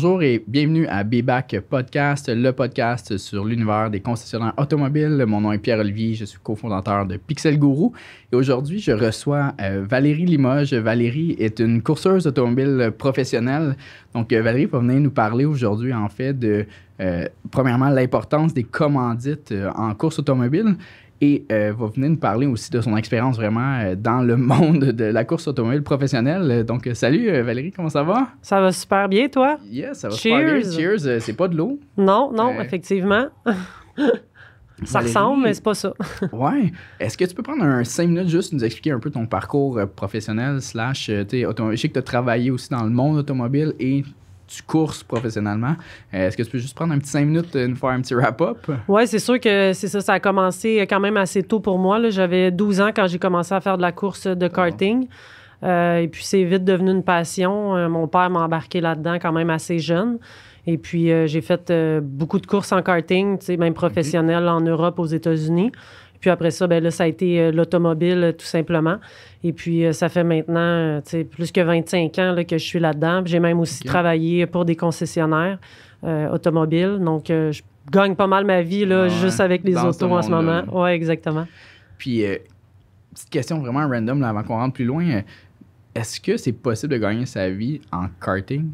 Bonjour et bienvenue à B-Back Podcast, le podcast sur l'univers des concessionnaires automobiles. Mon nom est Pierre-Olivier, je suis cofondateur de Pixel Guru. Et aujourd'hui, je reçois Valérie Limoges. Valérie est une courseuse automobile professionnelle. Donc, Valérie va venir nous parler aujourd'hui, en fait, de, premièrement, l'importance des commandites en course automobile. Et va venir nous parler aussi de son expérience vraiment dans le monde de la course automobile professionnelle. Donc, salut Valérie, comment ça va? Ça va super bien, toi? Yes, ça va super bien. Cheers, c'est pas de l'eau? Non, effectivement. Ça Valérie, ressemble, mais c'est pas ça. Ouais. Est-ce que tu peux prendre 5 minutes juste nous expliquer un peu ton parcours professionnel / je sais que tu as travaillé aussi dans le monde automobile et tu courses professionnellement. Est-ce que tu peux juste prendre un petit 5 minutes et nous faire un petit wrap-up? Oui, c'est sûr que c'est ça. Ça a commencé quand même assez tôt pour moi, là. J'avais 12 ans quand j'ai commencé à faire de la course de karting. Et puis, c'est vite devenu une passion. Mon père m'a embarqué là-dedans quand même assez jeune. Et puis, j'ai fait beaucoup de courses en karting, même professionnelles en Europe, aux États-Unis. Puis après ça, ben là, ça a été l'automobile, tout simplement. Et puis, ça fait maintenant plus que 25 ans là, que je suis là-dedans. Puis j'ai même aussi travaillé pour des concessionnaires automobiles. Donc, je gagne pas mal ma vie là, juste avec les autos en ce moment. Oui, exactement. Puis, petite question vraiment random là, avant qu'on rentre plus loin. Est-ce que c'est possible de gagner sa vie en karting?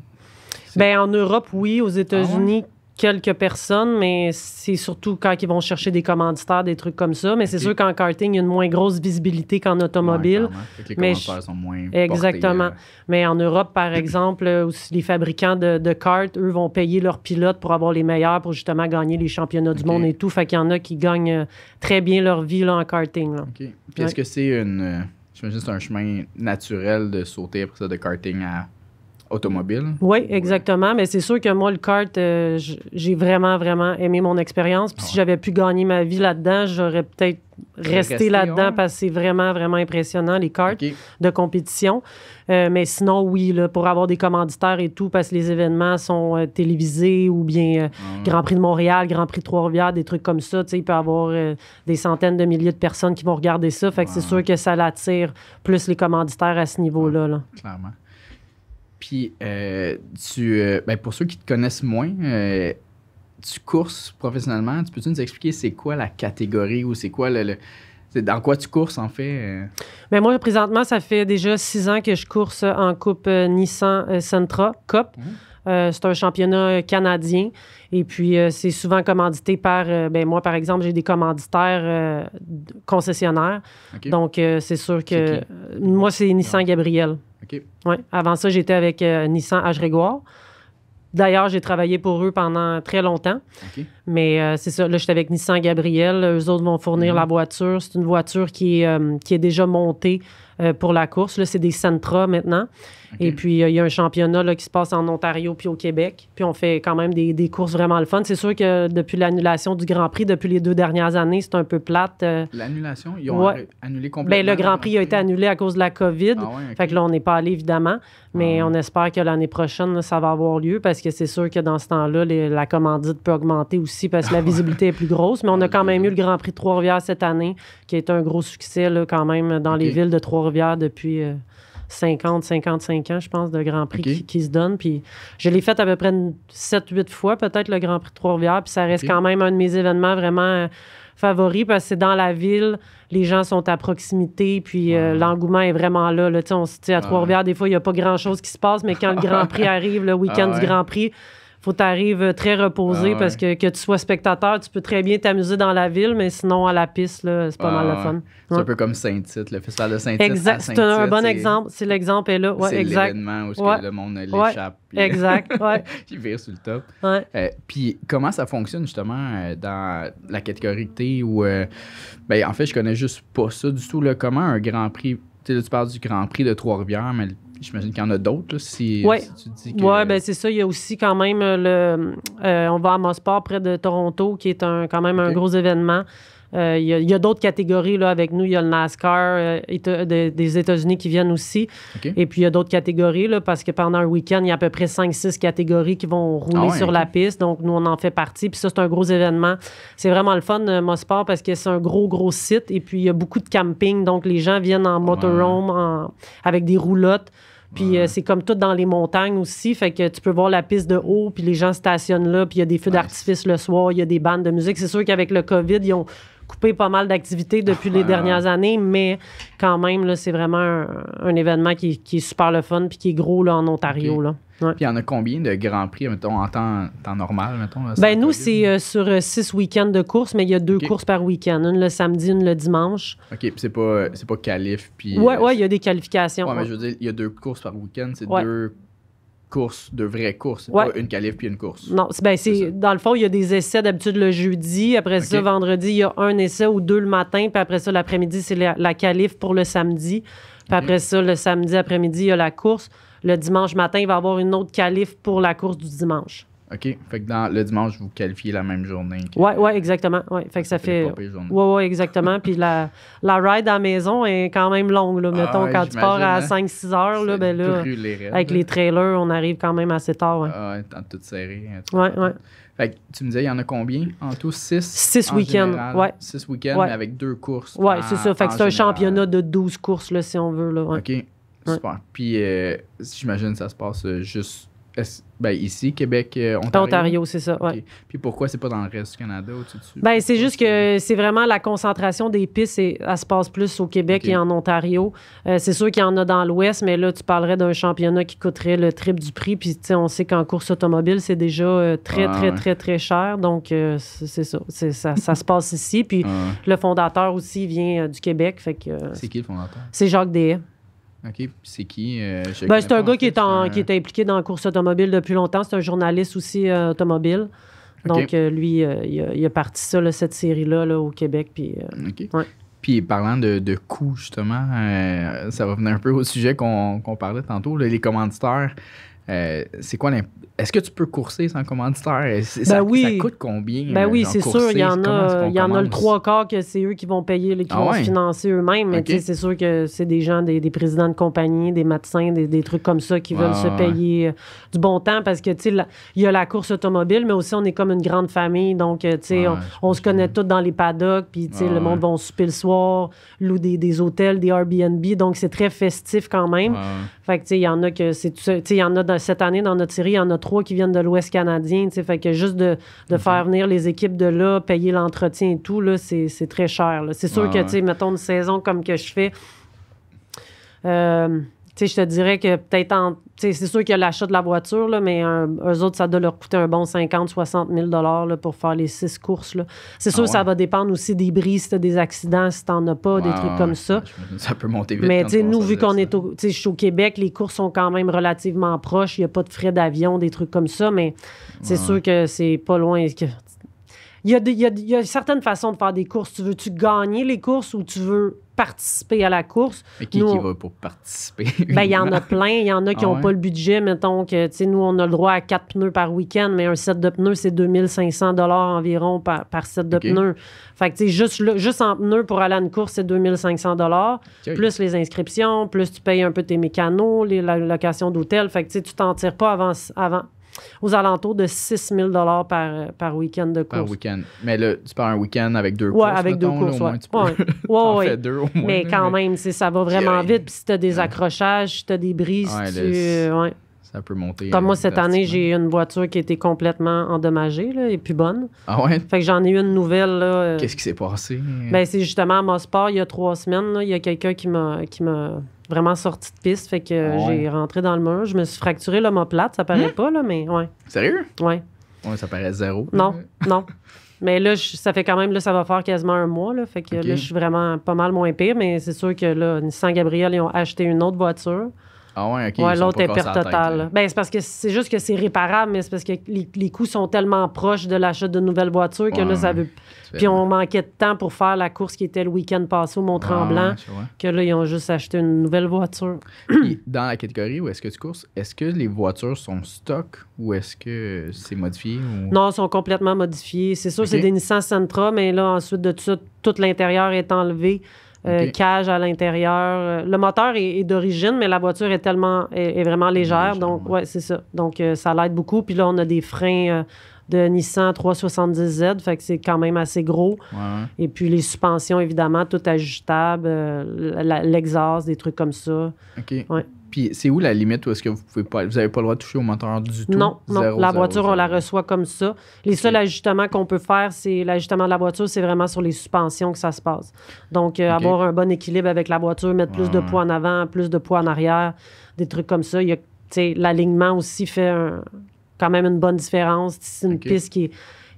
Bien, en Europe, oui. Aux États-Unis, quelques personnes, mais c'est surtout quand ils vont chercher des commanditaires, des trucs comme ça. Mais c'est sûr qu'en karting, il y a une moins grosse visibilité qu'en automobile. Les commanditaires sont moins exactement. Portés, Mais en Europe, par exemple, aussi les fabricants de karts, eux, vont payer leurs pilotes pour avoir les meilleurs pour justement gagner les championnats du monde et tout. Fait qu'il y en a qui gagnent très bien leur vie là, en karting. Là. Puis est-ce que c'est j'imagine c'est un chemin naturel de sauter après ça de karting à automobile? Oui, exactement. Mais c'est sûr que moi, le kart, j'ai vraiment, vraiment aimé mon expérience. Puis si j'avais pu gagner ma vie là-dedans, j'aurais peut-être resté là-dedans parce que c'est vraiment, vraiment impressionnant, les karts de compétition. Mais sinon, oui, là, pour avoir des commanditaires et tout, parce que les événements sont télévisés ou bien Grand Prix de Montréal, Grand Prix de Trois-Rivières, des trucs comme ça. Il peut y avoir des centaines de milliers de personnes qui vont regarder ça. Fait que c'est sûr que ça l'attire plus les commanditaires à ce niveau-là. Là. Clairement. Puis, pour ceux qui te connaissent moins, tu courses professionnellement. Peux-tu nous expliquer c'est quoi la catégorie ou c'est quoi c'est dans quoi tu courses, en fait? Bien, moi, présentement, ça fait déjà 6 ans que je course en Coupe Nissan Sentra Cup. C'est un championnat canadien. Et puis, c'est souvent commandité par... moi, par exemple, j'ai des commanditaires concessionnaires. Donc, c'est sûr que... Moi, c'est Nissan Gabriel. Ouais. Avant ça, j'étais avec Nissan H-Grégoire. D'ailleurs, j'ai travaillé pour eux pendant très longtemps. Mais c'est ça, là, j'étais avec Nissan Gabriel. Eux autres vont fournir la voiture. C'est une voiture qui est déjà montée pour la course. Là, c'est des Sentra maintenant. Et puis, il y a un championnat là, qui se passe en Ontario puis au Québec. Puis, on fait quand même des courses vraiment le fun. C'est sûr que depuis l'annulation du Grand Prix, depuis les 2 dernières années, c'est un peu plate. L'annulation? Ils ont annulé complètement? Bien, le Grand Prix a été annulé à cause de la COVID. Fait que là, on n'est pas allé, évidemment. Mais on espère que l'année prochaine, là, ça va avoir lieu parce que c'est sûr que dans ce temps-là, la commandite peut augmenter aussi parce que la visibilité est plus grosse. Mais on a quand même eu le Grand Prix de Trois-Rivières cette année, qui a été un gros succès là, quand même dans les villes de Trois-Rivières depuis 55 ans, je pense, de Grand Prix qui se donne. Puis je l'ai fait à peu près 7-8 fois, peut-être, le Grand Prix de Trois-Rivières. Puis ça reste quand même un de mes événements vraiment favoris parce que c'est dans la ville, les gens sont à proximité, puis l'engouement est vraiment là. Là. À Trois-Rivières, des fois, il n'y a pas grand-chose qui se passe, mais quand le Grand Prix arrive, le week-end du Grand Prix, faut que tu arrives très reposé parce que tu sois spectateur, tu peux très bien t'amuser dans la ville, mais sinon, à la piste, là, c'est pas mal le fun. C'est un peu comme Saint-Tite, le festival de Saint-Tite. Exact, c'est un bon exemple. C'est l'exemple est là. Ouais, c'est exact. l'événement où le monde l'échappe. Exact, il vire sur le top. Puis comment ça fonctionne, justement, dans la catégorie que t'es où... en fait, je connais juste pas ça du tout. Là, comment un Grand Prix... Tu parles du Grand Prix de Trois-Rivières, mais... J'imagine qu'il y en a d'autres, là, si tu dis que... Oui, bien, c'est ça. Il y a aussi quand même on va à Mosport, près de Toronto, qui est quand même un gros événement. Il y a d'autres catégories là, avec nous. Il y a le NASCAR des États-Unis qui viennent aussi. Et puis, il y a d'autres catégories là, parce que pendant un week-end, il y a à peu près 5-6 catégories qui vont rouler sur la piste. Donc, nous, on en fait partie. Puis ça, c'est un gros événement. C'est vraiment le fun, Mosport, parce que c'est un gros site. Et puis, il y a beaucoup de camping. Donc, les gens viennent en motorhome avec des roulottes. Puis c'est comme tout dans les montagnes aussi. Fait que tu peux voir la piste de haut, puis les gens stationnent là, puis il y a des feux d'artifice le soir, il y a des bandes de musique. C'est sûr qu'avec le COVID, ils ont coupé pas mal d'activités depuis les dernières années, mais quand même, là, c'est vraiment un événement qui est super le fun puis qui est gros là, en Ontario. Là. Ouais. Puis il y en a combien de Grands Prix, mettons, en temps normal, mettons? Là, ben nous, c'est sur 6 week-ends de course, mais il y a 2 courses par week-end. Une le samedi, une le dimanche. OK, puis c'est pas qualif, puis... Oui, il y a des qualifications. Oui, mais je veux dire, il y a 2 courses par week-end, c'est 2 courses, 2 vraies courses. C'est pas une qualif puis une course. Non, c'est dans le fond, il y a des essais d'habitude le jeudi. Après ça, vendredi, il y a un essai ou 2 le matin. Puis après ça, l'après-midi, c'est la qualif pour le samedi. Puis après ça, le samedi après-midi, il y a la course. Le dimanche matin, il va y avoir une autre qualif pour la course du dimanche. OK. Fait que dans le dimanche, vous qualifiez la même journée. Oui, exactement. Ouais. Fait que ça fait... Oui, exactement. Puis la ride à la maison est quand même longue. Là. Mettons, quand tu pars à 5-6 heures, là, ben là, avec les trailers, on arrive quand même assez tard. Ouais, tout serré. Oui. Fait que tu me disais, il y en a combien en tout? 6 week-ends. Ouais. 6 week-ends, mais avec 2 courses. Oui, c'est ça. Fait que c'est un championnat de 12 courses, là, si on veut. Là. Ouais. OK. Super. Puis, j'imagine que ça se passe juste ici, Québec, Ontario. Ontario, c'est ça, oui. Okay. Puis pourquoi c'est pas dans le reste du Canada ou dessus? Ben, c'est juste que c'est vraiment la concentration des pistes, elle se passe plus au Québec et en Ontario. C'est sûr qu'il y en a dans l'Ouest, mais là, tu parlerais d'un championnat qui coûterait le triple du prix. Puis, tu sais, on sait qu'en course automobile, c'est déjà très cher. Donc, c'est ça. Ça se passe ici. Puis, le fondateur aussi vient du Québec. Fait que, c'est qui le fondateur? C'est Jacques Deshaies. OK. C'est qui? C'est un gars qui est impliqué dans la course automobile depuis longtemps. C'est un journaliste aussi automobile. Donc, lui, il a parti ça, là, cette série-là là, au Québec. Puis, Puis, parlant de coûts, justement, ça va venir un peu au sujet qu'on parlait tantôt. Là, les commanditaires, c'est quoi est-ce que tu peux courser sans commanditaire? Ça coûte combien? Ben oui, c'est sûr. Il y en a le 3/4 que c'est eux qui vont payer, qui vont se financer eux-mêmes. Mais c'est sûr que c'est des gens, des présidents de compagnie, des médecins, des trucs comme ça qui veulent se payer du bon temps parce que, tu sais, il y a la course automobile, mais aussi on est comme une grande famille. Donc, tu sais, on se connaît tous dans les paddocks. Puis, tu sais, le monde va souper le soir, loue des hôtels, des Airbnb. Donc, c'est très festif quand même. Fait que, tu sais, il y en a que c'est tout ça. Tu sais, il y en a cette année dans notre série, il y en a 3 qui viennent de l'Ouest canadien. Tu sais, fait que juste de faire venir les équipes de là, payer l'entretien et tout, là, c'est très cher. Là. C'est sûr que, tu sais, mettons une saison comme que je fais, tu sais, je te dirais que peut-être c'est sûr qu'il y a l'achat de la voiture, là, mais eux autres, ça doit leur coûter un bon 50-60 000 là, pour faire les 6 courses. Là. C'est sûr que ça va dépendre aussi des brises, si tu as des accidents, si tu n'en as pas, des trucs comme ça. Ça peut monter vite. Mais nous, vu qu'on est je suis au Québec, les courses sont quand même relativement proches. Il n'y a pas de frais d'avion, des trucs comme ça, mais c'est sûr que c'est pas loin. Il y a certaines façons de faire des courses. Veux-tu gagner les courses ou tu veux participer à la course? Mais qui va pour participer? Ben, il y en a plein. Il y en a qui n'ont pas le budget. Mettons que, tu sais, nous, on a le droit à 4 pneus par week-end, mais un set de pneus, c'est 2500 $ environ par set de pneus. Fait que, tu sais, juste en pneus pour aller à une course, c'est 2500 $. Plus les inscriptions, plus tu payes un peu tes mécanos, la location d'hôtel. Fait que, tu sais, tu t'en tires pas avant aux alentours de 6 000 $ par week-end de course. Par week-end. Mais là, tu pars un week-end avec 2 courses. Oui, avec 2 courses, là, tu peux en faire 2 au moins. Mais quand même, ça va vraiment vite. Puis si tu as des accrochages, si tu as des brises, ça peut monter. Comme moi, cette année, j'ai une voiture qui a été complètement endommagée là, et plus bonne. Ah ouais? Fait que j'en ai eu une nouvelle. Là, Qu'est-ce qui s'est passé? Ben, c'est justement à Mosport, il y a 3 semaines. Là, il y a quelqu'un qui m'a vraiment sorti de piste. Fait que j'ai rentré dans le mur. Je me suis fracturé l'omoplate. Ça paraît pas, là, mais ouais. Sérieux? Ouais. Ouais, ça paraît 0. Non. Mais là, ça fait quand même, là, ça va faire quasiment un mois. Là, fait que là, je suis vraiment pas mal moins pire. Mais c'est sûr que là, Nissan Gabriel, ils ont acheté une autre voiture. Ah ouais, OK. Ouais, l'autre est perte totale. Ben, c'est parce que c'est juste que c'est réparable, mais c'est parce que les coûts sont tellement proches de l'achat de nouvelles voitures que là, ça veut... Puis on manquait de temps pour faire la course qui était le week-end passé au Mont-Tremblant, que là, ils ont juste acheté une nouvelle voiture. Puis, dans la catégorie où est-ce que tu courses, est-ce que les voitures sont stock ou est-ce que c'est modifié? Ou... Non, elles sont complètement modifiées. C'est sûr, c'est des Nissan Sentra, mais là, ensuite de tout ça, tout l'intérieur est enlevé. Cage à l'intérieur. Le moteur est d'origine, mais la voiture est vraiment légère. Donc, ouais, c'est ça. Donc, ça l'aide beaucoup. Puis là, on a des freins de Nissan 370Z, fait que c'est quand même assez gros. Ouais. Et puis les suspensions, évidemment, tout ajustable, l'exhaust, des trucs comme ça. OK. Ouais. Puis c'est où la limite où est-ce que vous n'avez pas le droit de toucher au moteur du tout? Non, la voiture, 0. on la reçoit comme ça. Les seuls ajustements qu'on peut faire, c'est l'ajustement de la voiture, c'est vraiment sur les suspensions que ça se passe. Donc, avoir un bon équilibre avec la voiture, mettre plus de poids en avant, plus de poids en arrière, des trucs comme ça. L'alignement aussi fait quand même une bonne différence. C'est une piste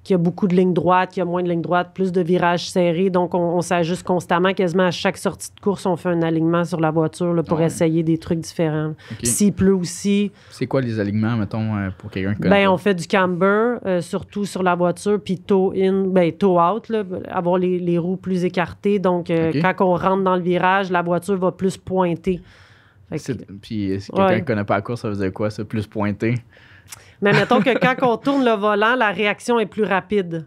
qui a beaucoup de lignes droites, qui a moins de lignes droites, plus de virages serrés. Donc, on s'ajuste constamment. Quasiment à chaque sortie de course, on fait un alignement sur la voiture là, pour essayer des trucs différents. S'il pleut aussi... C'est quoi les alignements, mettons, pour quelqu'un qui connaît? On fait du camber, surtout sur la voiture, puis toe in, toe out, là, avoir les roues plus écartées. Donc, quand on rentre dans le virage, la voiture va plus pointer. Puis, si quelqu'un qui connaît pas la course, ça veut dire quoi, ça, plus pointer? Mais mettons que quand on tourne le volant, la réaction est plus rapide.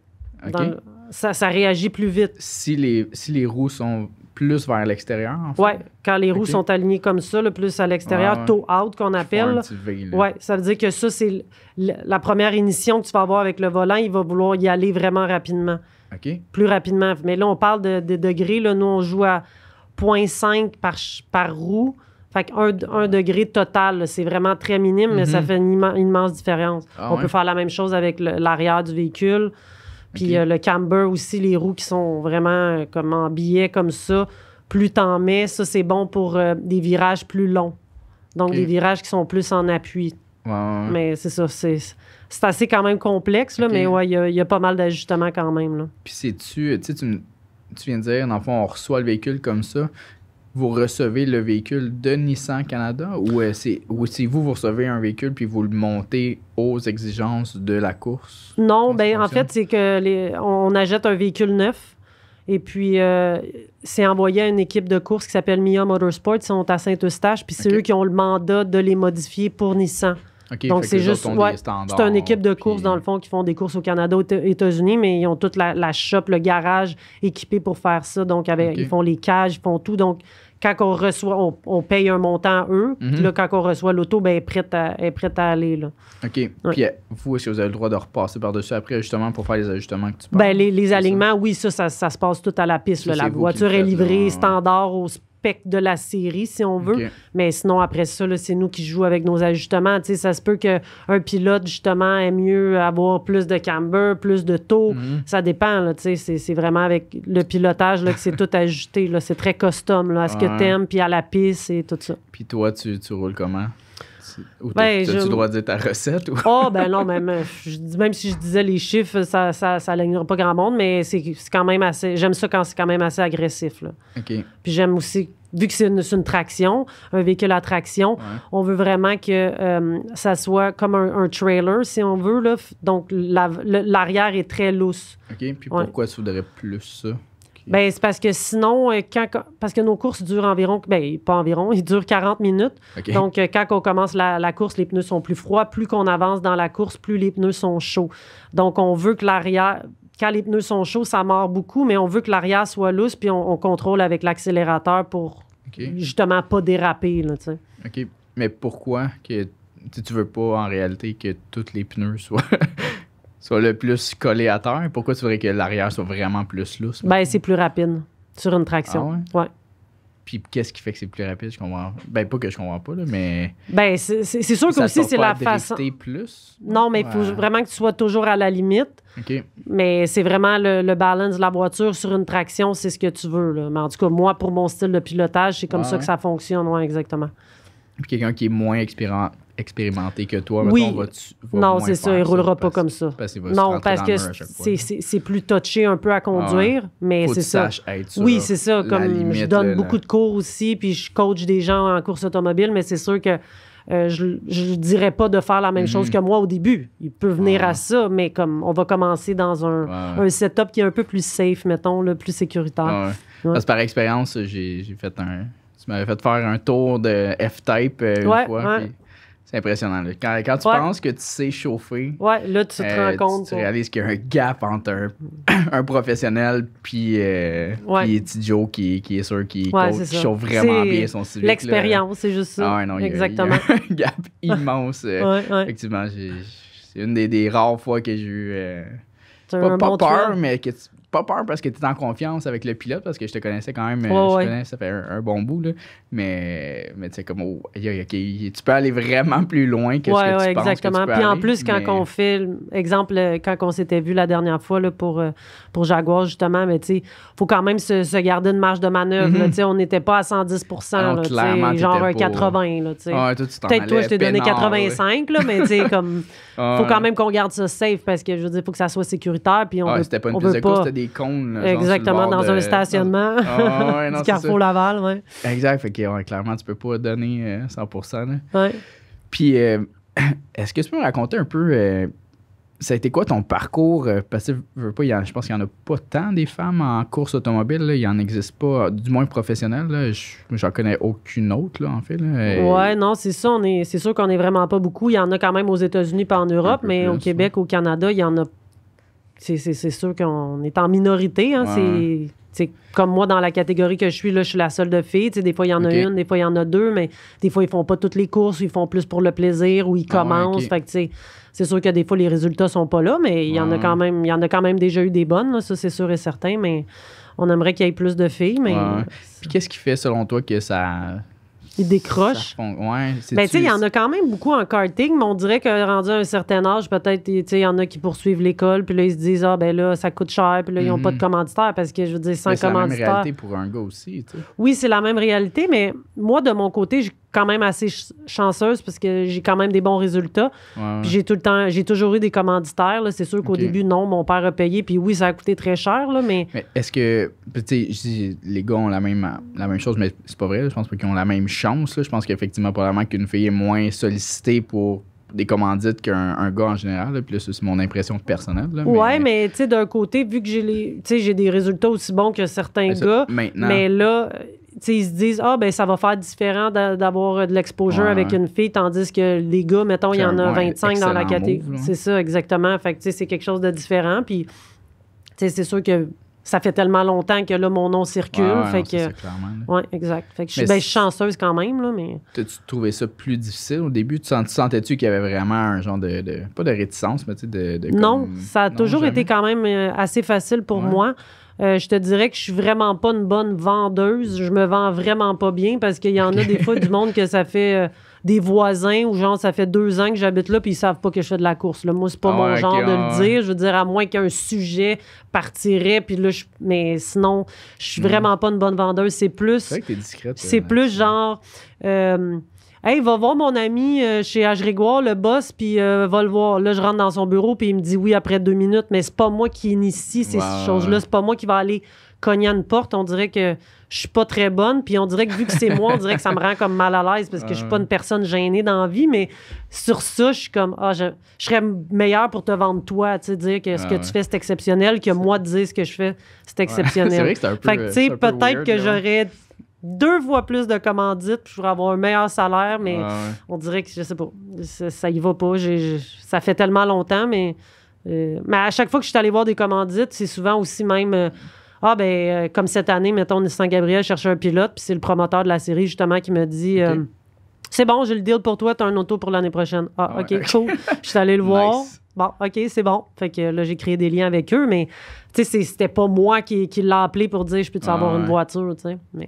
Ça réagit plus vite. Si les roues sont plus vers l'extérieur, en fait? Oui, quand les roues sont alignées comme ça, là, plus à l'extérieur, toe out qu'on appelle. Oui, ça veut dire que ça, c'est la première ignition que tu vas avoir avec le volant, il va vouloir y aller vraiment rapidement. Plus rapidement. Mais là, on parle de degrés. Là, nous, on joue à 0,5 par roue. Fait qu'un degré total, là, c'est vraiment très minime, mais ça fait une immense différence. On peut faire la même chose avec l'arrière du véhicule. Puis le camber aussi, les roues qui sont vraiment comme en billet comme ça. Plus t'en mets, ça, c'est bon pour des virages plus longs. Donc, des virages qui sont plus en appui. Mais c'est ça, c'est assez quand même complexe, là, mais ouais, il y a pas mal d'ajustements quand même. Là. Puis tu viens de dire, dans le fond, on reçoit le véhicule comme ça. Vous recevez le véhicule de Nissan Canada ou c'est vous recevez un véhicule puis vous le montez aux exigences de la course? Non, en fait, c'est que on achète un véhicule neuf et puis c'est envoyé à une équipe de course qui s'appelle Mia Motorsport. Ils sont à Saint-Eustache puis c'est eux qui ont le mandat de les modifier pour Nissan. Donc, c'est juste, c'est une équipe de course, dans le fond, qui font des courses au Canada, aux États-Unis, mais ils ont toute la shop, le garage équipé pour faire ça. Donc, ils font les cages, ils font tout. Donc, quand on reçoit, on paye un montant à eux. Puis là, quand on reçoit l'auto, elle est prête à aller. Là. OK. Ouais. Puis vous, est-ce que vous avez le droit de repasser par-dessus après, justement, pour faire les ajustements que tu parles? Les alignements, oui, ça se passe tout à la piste. Là. La voiture est livrée standard au spec de la série, si on veut. Mais sinon, après ça, là, c'est nous qui jouons avec nos ajustements. T'sais, ça se peut qu'un pilote, justement, ait mieux avoir plus de camber, plus de taux. Ça dépend. Là, c'est vraiment avec le pilotage là, que c'est tout ajusté. Là. C'est très custom là, à ce que t'aimes, puis à la piste et tout ça. Puis toi, tu roules comment? Ou t'as-tu le droit de dire ta recette? Ou? Non, même si je disais les chiffres, ça n'alignera pas grand monde, mais c'est quand même assez... J'aime ça quand c'est quand même assez agressif. Là. Puis j'aime aussi, vu que c'est une traction, un véhicule à traction, on veut vraiment que ça soit comme un trailer, si on veut. Là. Donc, l'arrière est très lousse. Puis pourquoi tu voudrais plus ça? C'est parce que sinon, parce que nos courses durent environ, ils durent 40 minutes. Donc, quand on commence la course, les pneus sont plus froids. Plus qu'on avance dans la course, plus les pneus sont chauds. Donc, on veut que l'arrière, quand les pneus sont chauds, ça mord beaucoup, mais on veut que l'arrière soit lousse, puis on contrôle avec l'accélérateur pour justement pas déraper. Là, OK. Mais pourquoi que tu veux pas en réalité que tous les pneus soient... soit le plus collé à terre? Pourquoi tu voudrais que l'arrière soit vraiment plus lousse? C'est plus rapide sur une traction. Ouais. Puis qu'est-ce qui fait que c'est plus rapide? Je comprends. Pas que je comprends pas, là, mais... c'est sûr que aussi c'est la façon... plus? Non, mais il faut vraiment que tu sois toujours à la limite. Mais c'est vraiment le balance de la voiture sur une traction, c'est ce que tu veux. Là. Mais en tout cas, moi, pour mon style de pilotage, c'est comme ça que ça fonctionne. Ouais, exactement. Puis quelqu'un qui est moins expérimenté que toi, non, c'est ça, il ne roulera pas comme ça. Parce que c'est plus touché un peu à conduire, mais c'est ça. Oui, c'est ça. Comme je donne beaucoup de cours aussi, puis je coach des gens en course automobile, mais c'est sûr que je ne dirais pas de faire la même chose que moi au début. Il peut venir à ça, mais comme on va commencer dans un setup qui est un peu plus safe, mettons, le plus sécuritaire. Parce que par expérience, j'ai fait tu m'avais fait faire un tour de F-Type une fois. Puis c'est impressionnant. Là. Quand tu penses que tu sais chauffer, là, tu te rends compte. Tu réalises qu'il y a un gap entre un professionnel puis petit Joe qui est sûr qu'il chauffe vraiment bien son Civic. L'expérience, c'est juste ça. Exactement. Il y a un gap immense. Effectivement, c'est une des rares fois que j'ai eu... pas peur, mais pas peur parce que tu es en confiance avec le pilote, parce que je te connaissais quand même. Ça fait un bon bout, là. Mais tu sais, comme, tu peux aller vraiment plus loin que ce que tu penses exactement. Que tu peux Puis en aller, plus, quand on fait, exemple, quand on s'était vu la dernière fois là, pour Jaguar, justement, mais tu sais, il faut quand même se garder une marge de manœuvre. Là, on n'était pas à 110 là, clairement, genre un 80. Là, peut-être toi, je t'ai donné 85, là, mais tu sais, comme, faut quand même qu'on garde ça safe parce que, je veux dire, il faut que ça soit sécuritaire. Puis c'était pas une piste de course, c'était des cônes. Exactement, dans un stationnement du Carrefour Laval. Ouais. Exact, fait que clairement, tu peux pas donner 100%. Là. Ouais. Puis, est-ce que tu peux me raconter un peu, ça a été quoi ton parcours? Parce que je pense qu'il n'y en a pas tant des femmes en course automobile. Là. Il n'en existe pas, du moins professionnel. J'en connais aucune autre, là, en fait. Oui, non, c'est ça. C'est sûr qu'on n'est vraiment pas beaucoup. Il y en a quand même aux États-Unis et en Europe, mais au Québec, au Canada, il y en a. C'est sûr qu'on est en minorité. Hein, c'est comme moi, dans la catégorie que je suis la seule de filles. Des fois, il y en a une, des fois, il y en a deux, mais des fois, ils font pas toutes les courses, ils font plus pour le plaisir ou ils commencent. Fait que, c'est sûr que des fois, les résultats sont pas là, mais il y en a quand même déjà eu des bonnes, là, ça, c'est sûr et certain, mais on aimerait qu'il y ait plus de filles. Mais Puis qu'est-ce qui fait, selon toi, que ça... Ils décrochent. Il y en a quand même beaucoup en karting, mais on dirait que rendu à un certain âge, peut-être, il y en a qui poursuivent l'école, puis là, ils se disent, là, ça coûte cher, puis là, ils n'ont pas de commanditaire, parce que, je veux dire, sans commanditaire... C'est la même réalité pour un gars aussi, tu sais. Oui, c'est la même réalité, mais moi, de mon côté, j'ai quand même assez chanceuse parce que j'ai quand même des bons résultats. Puis j'ai toujours eu des commanditaires. Là. C'est sûr qu'au début, non, mon père a payé. Puis oui, ça a coûté très cher, là, mais est-ce que, tu sais, je dis les gars ont la même chose, mais c'est pas vrai. Là. Je pense pas qu'ils ont la même chance. Là. Je pense qu'effectivement, probablement qu'une fille est moins sollicitée pour des commandites qu'un gars en général. Là. Puis là, c'est mon impression personnelle. Là, mais tu sais, d'un côté, vu que j'ai des résultats aussi bons que certains gars, mais là... ils se disent, ça va faire différent d'avoir de l'exposure avec une fille, tandis que les gars, mettons, il y en a 25 dans la catégorie. C'est ça, exactement. Fait que, c'est quelque chose de différent. Puis, c'est sûr que ça fait tellement longtemps que là, mon nom circule. Oui, exact. Fait que je suis chanceuse quand même. Là, mais... T'as-tu trouvé ça plus difficile au début? Tu sentais-tu qu'il y avait vraiment un genre de pas de réticence, mais tu sais, Non, ça a toujours été quand même assez facile pour moi. Je te dirais que je suis vraiment pas une bonne vendeuse. Je me vends vraiment pas bien parce qu'il y en a des fois du monde que ça fait des voisins ou genre ça fait 2 ans que j'habite là puis ils savent pas que je fais de la course. Là. Moi, c'est pas mon genre de le dire. Je veux dire, à moins qu'un sujet partirait puis là, mais sinon, je suis vraiment pas une bonne vendeuse. C'est plus... C'est vrai que t'es discrète. C'est plus genre... Hey, va voir mon ami chez H. Grégoire, le boss, puis va le voir. Là, je rentre dans son bureau, puis il me dit oui après 2 minutes, mais c'est pas moi qui initie ces choses-là. C'est pas moi qui va aller cogner à une porte. On dirait que je suis pas très bonne, puis on dirait que vu que c'est moi, on dirait que ça me rend comme mal à l'aise parce que je suis pas une personne gênée dans la vie, mais sur ça, je suis comme, je serais meilleure pour te vendre toi, tu sais, dire que ce que tu fais, c'est exceptionnel, que moi, de dire ce que je fais, c'est exceptionnel. C'est vrai que c'est un peu... Fait que, tu sais, peut-être que j'aurais... 2 fois plus de commandites, puis je pourrais avoir un meilleur salaire, mais on dirait que, je sais pas, ça y va pas. Ça fait tellement longtemps, mais à chaque fois que je suis allée voir des commandites, c'est souvent aussi même... comme cette année, mettons, Nissan Gabriel cherchait un pilote, puis c'est le promoteur de la série, justement, qui me dit... c'est bon, j'ai le deal pour toi, t'as un auto pour l'année prochaine. OK, cool. Je suis allée le voir. Bon, OK, c'est bon. Fait que là, j'ai créé des liens avec eux, mais, tu sais, c'était pas moi qui l'ai appelé pour dire « Je peux-tu avoir une voiture? » tu sais, mais...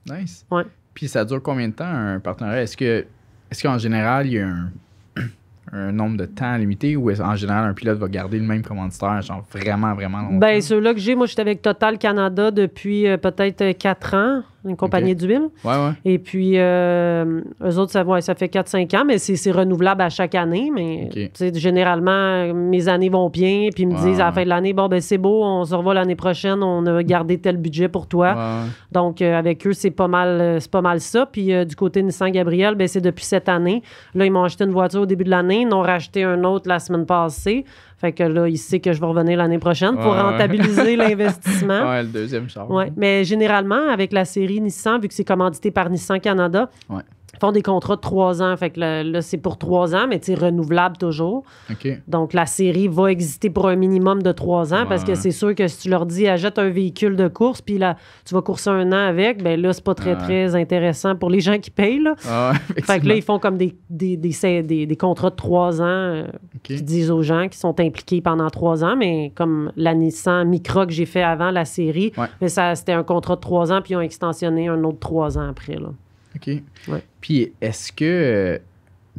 Nice. Ouais. Puis ça dure combien de temps, un partenariat? Est-ce qu'en général, il y a un nombre de temps limité ou en général, un pilote va garder le même commanditaire, genre vraiment, vraiment longtemps? Ben, ceux-là que j'ai, moi, j'étais avec Total Canada depuis peut-être 4 ans, une compagnie d'huile. Et puis, eux autres, ça fait 4-5 ans, mais c'est renouvelable à chaque année. Mais généralement, mes années vont bien, puis ils me disent à la fin de l'année, bon, ben c'est beau, on se revoit l'année prochaine, on a gardé tel budget pour toi. Donc, avec eux, c'est pas mal ça. Puis, du côté Nissan Gabriel, ben c'est depuis cette année. Là, ils m'ont acheté une voiture au début de l'année, ils en ont racheté un autre la semaine passée. Fait que là, il sait que je vais revenir l'année prochaine pour rentabiliser l'investissement. Ouais, le deuxième char. Ouais. Mais généralement, avec la série Nissan, vu que c'est commandité par Nissan Canada, font des contrats de 3 ans. Fait que là, c'est pour 3 ans, mais tu sais, renouvelable toujours. OK. Donc, la série va exister pour un minimum de 3 ans parce que c'est sûr que si tu leur dis achète un véhicule de course puis là, tu vas courser 1 an avec, ben là, c'est pas très intéressant pour les gens qui payent. Là. Fait que là, ils font comme des contrats de 3 ans qui disent aux gens qui sont impliqués pendant 3 ans, mais comme la Nissan Micra que j'ai fait avant la série, mais c'était un contrat de 3 ans puis ils ont extensionné un autre 3 ans après. Là. OK. Ouais. Puis est-ce que...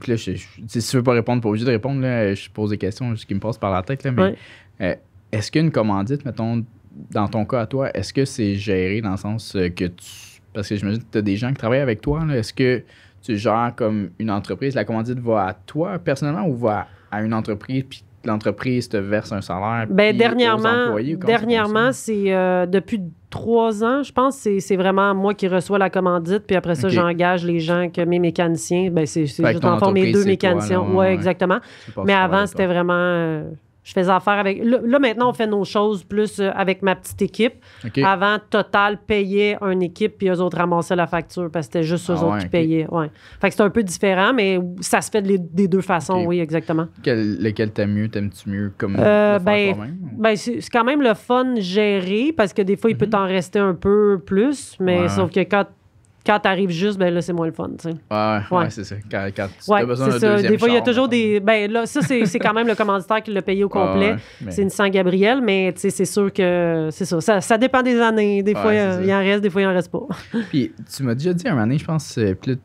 là, si tu veux pas répondre, pas obligé de répondre, là, je pose des questions qui me passent par la tête, là, mais est-ce qu'une commandite, mettons, dans ton cas à toi, est-ce que c'est géré dans le sens que tu... Parce que j'imagine que tu as des gens qui travaillent avec toi, là, est-ce que tu gères comme une entreprise, la commandite va à toi personnellement ou va à une entreprise, puis l'entreprise te verse un salaire dernièrement, c'est depuis 3 ans, je pense, c'est vraiment moi qui reçois la commandite, puis après ça, j'engage les gens, que mes mécaniciens, ben c'est juste en fond mes 2 mécaniciens. Oui, exactement. Mais avant, c'était vraiment... je faisais affaire avec... Là, maintenant, on fait nos choses plus avec ma petite équipe. Avant, Total payait une équipe, puis eux autres ramassaient la facture, parce que c'était juste eux autres qui payaient. Ouais. Fait que c'est un peu différent, mais ça se fait des 2 façons, oui, exactement. Lequel t'aimes-tu mieux comme le faire toi-même? Ben, c'est quand même le fun géré, parce que des fois, il peut t'en rester un peu plus, mais sauf que quand t'arrives juste, ben là, c'est moins le fun, tu sais. Ouais, c'est ça. Quand tu as besoin d'un deuxième des fois, il y a toujours mettons. Ben là, ça, c'est quand même le commanditaire qui l'a payé au complet. C'est une Nissan Gabriel, mais tu sais, c'est sûr que c'est ça. Ça dépend des années. Des fois, il en reste, des fois, il en reste pas. Puis, tu m'as déjà dit un moment donné, je pense, puis là,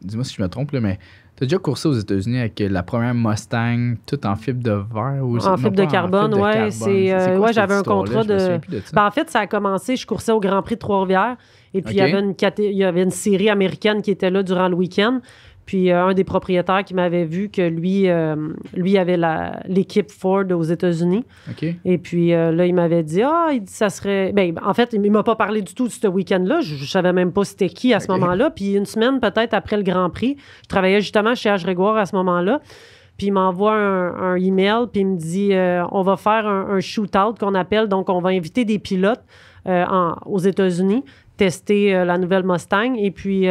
dis-moi si je me trompe, là, mais tu as déjà coursé aux États-Unis avec la première Mustang, tout en fibre de verre ou en fibre de carbone, oui. J'avais un contrat de. Ben, en fait, ça a commencé, je coursais au Grand Prix de Trois-Rivières. Et puis, il y avait une série américaine qui était là durant le week-end. Puis, un des propriétaires qui m'avait vu que lui avait l'équipe Ford aux États-Unis. Et puis, là, il m'avait dit, il dit, ça serait... Ben, en fait, il ne m'a pas parlé du tout de ce week-end-là. Je ne savais même pas c'était qui à ce moment-là. Puis, une semaine peut-être après le Grand Prix, je travaillais justement chez H. Grégoire à ce moment-là. Puis, il m'envoie un email, puis il me dit, on va faire un shootout qu'on appelle. Donc, on va inviter des pilotes aux États-Unis, tester la nouvelle Mustang. Et puis,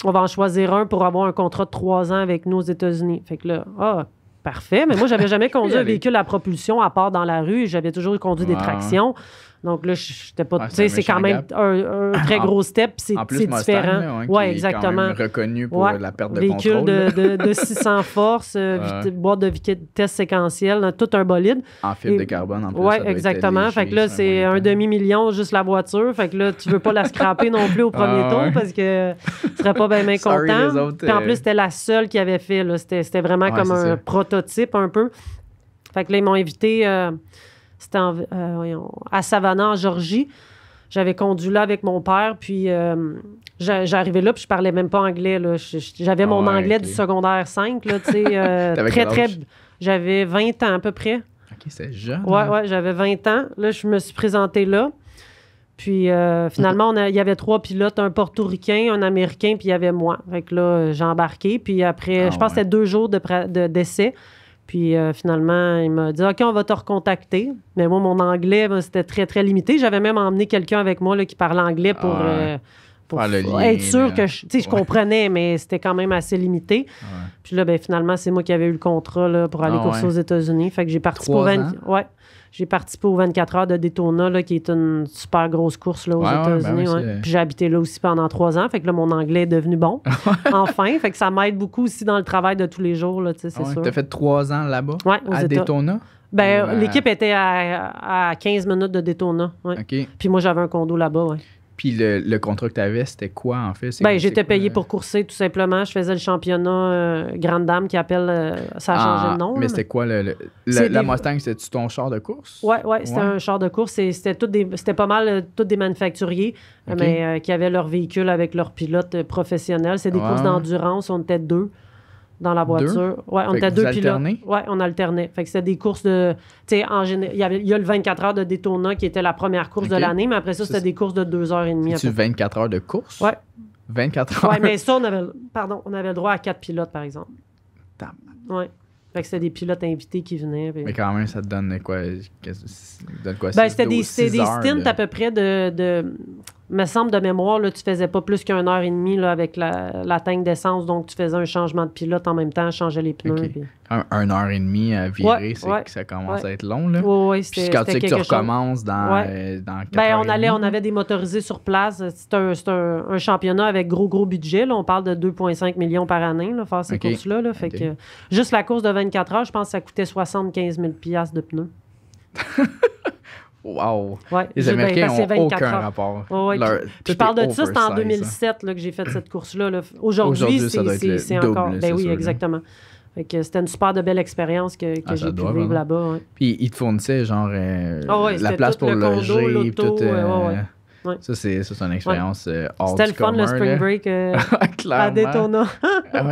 on va en choisir un pour avoir un contrat de 3 ans avec nous aux États-Unis. Fait que là, parfait. Mais moi, j'avais jamais conduit un véhicule à propulsion à part dans la rue. J'avais toujours conduit des tractions. Donc là, j'étais pas... tu sais, c'est quand même un très gros step. C'est différent. Oui, exactement. Quand même reconnu pour la perte de véhicule contrôle. de 600 forces, boîte de vitesse séquentielle, tout un bolide. En fibre de carbone, en plus. Oui, exactement. Fait que là, c'est un demi-million juste la voiture. Fait que là, tu veux pas la scraper non plus au premier tour parce que tu serais pas bien content. Puis en plus, c'était la seule qui avait fait. C'était vraiment comme un prototype un peu. Fait que là, ils m'ont invité... C'était à Savannah, en Georgie. J'avais conduit là avec mon père, puis j'arrivais là, puis je parlais même pas anglais. Là. J'avais mon anglais du secondaire 5, là, tu sais, j'avais 20 ans à peu près. OK, c'est jeune. Oui, j'avais 20 ans. Là, je me suis présentée là. Puis finalement, il y avait 3 pilotes, un portoricain, un américain, puis il y avait moi. Fait que là, j'ai embarqué. Puis après, je pense que c'était 2 jours d'essai. Puis finalement, il m'a dit « OK, on va te recontacter. » Mais moi, mon anglais, c'était très, très limité. J'avais même emmené quelqu'un avec moi là, qui parlait anglais pour être sûr que je comprenais, mais c'était quand même assez limité. Puis là, finalement, c'est moi qui avais eu le contrat là, pour aller courser aux États-Unis. Fait que j'ai participé j'ai participé aux 24 heures de Daytona, là, qui est une super grosse course là, aux États-Unis. Puis j'ai habité là aussi pendant 3 ans. Fait que là, mon anglais est devenu bon. Enfin. Fait que ça m'aide beaucoup aussi dans le travail de tous les jours, là, c'est sûr. Tu as fait 3 ans là-bas? Oui, à Daytona? L'équipe était à 15 minutes de Daytona. Puis moi, j'avais un condo là-bas, Puis le contrat que tu avais, c'était quoi, en fait? J'étais payé pour courser, tout simplement. Je faisais le championnat Grande Dame qui appelle... ça a changé de nom. Mais c'était quoi? La Mustang, c'était-tu ton char de course? Oui, c'était un char de course. C'était pas mal tous des manufacturiers, mais qui avaient leur véhicule avec leur pilote professionnel. C'est des courses d'endurance. On était 2 dans la voiture. Oui, on était 2 pilotes. Oui, on alternait. Fait que c'était des courses de... Tu sais, en général, il y a le 24 heures de Daytona qui était la première course de l'année, mais après ça, c'était des courses de 2h30. C'est-tu 24 heures de course? Oui. 24 heures? Oui, mais ça, on avait le droit à 4 pilotes, par exemple. Oui. Fait que c'était des pilotes invités qui venaient. Puis... Mais quand même, ça te donne quoi? C'était des stints à peu près de me semble de mémoire, là, tu faisais pas plus qu'1 heure et demie là, avec la tank d'essence, donc tu faisais un changement de pilote en même temps, changer les pneus. Okay. Puis... 1 heure et demie à virer, que ça commence à être long. Là. Oui, puis quand tu sais que tu recommences dans 4 on avait des motorisés sur place. C'est un championnat avec gros budget. Là. On parle de 2,5 millions par année, là, faire ces courses-là. Là. Fait que, juste la course de 24 heures, je pense que ça coûtait 75 000 $ de pneus. Wow! Ouais, les Américains n'ont aucun heures. rapport. Ouais, puis je parle de ça, c'était en 2007 là, que j'ai fait cette course-là. Là. Aujourd'hui, c'est encore... Ben oui, exactement. Fait que c'était une super de belle expérience que j'ai pu vivre là-bas. Ouais. Puis ils te fournissaient genre la place pour loger. L'auto, Ça, c'est une expérience C'était le fun, le spring break à Daytona.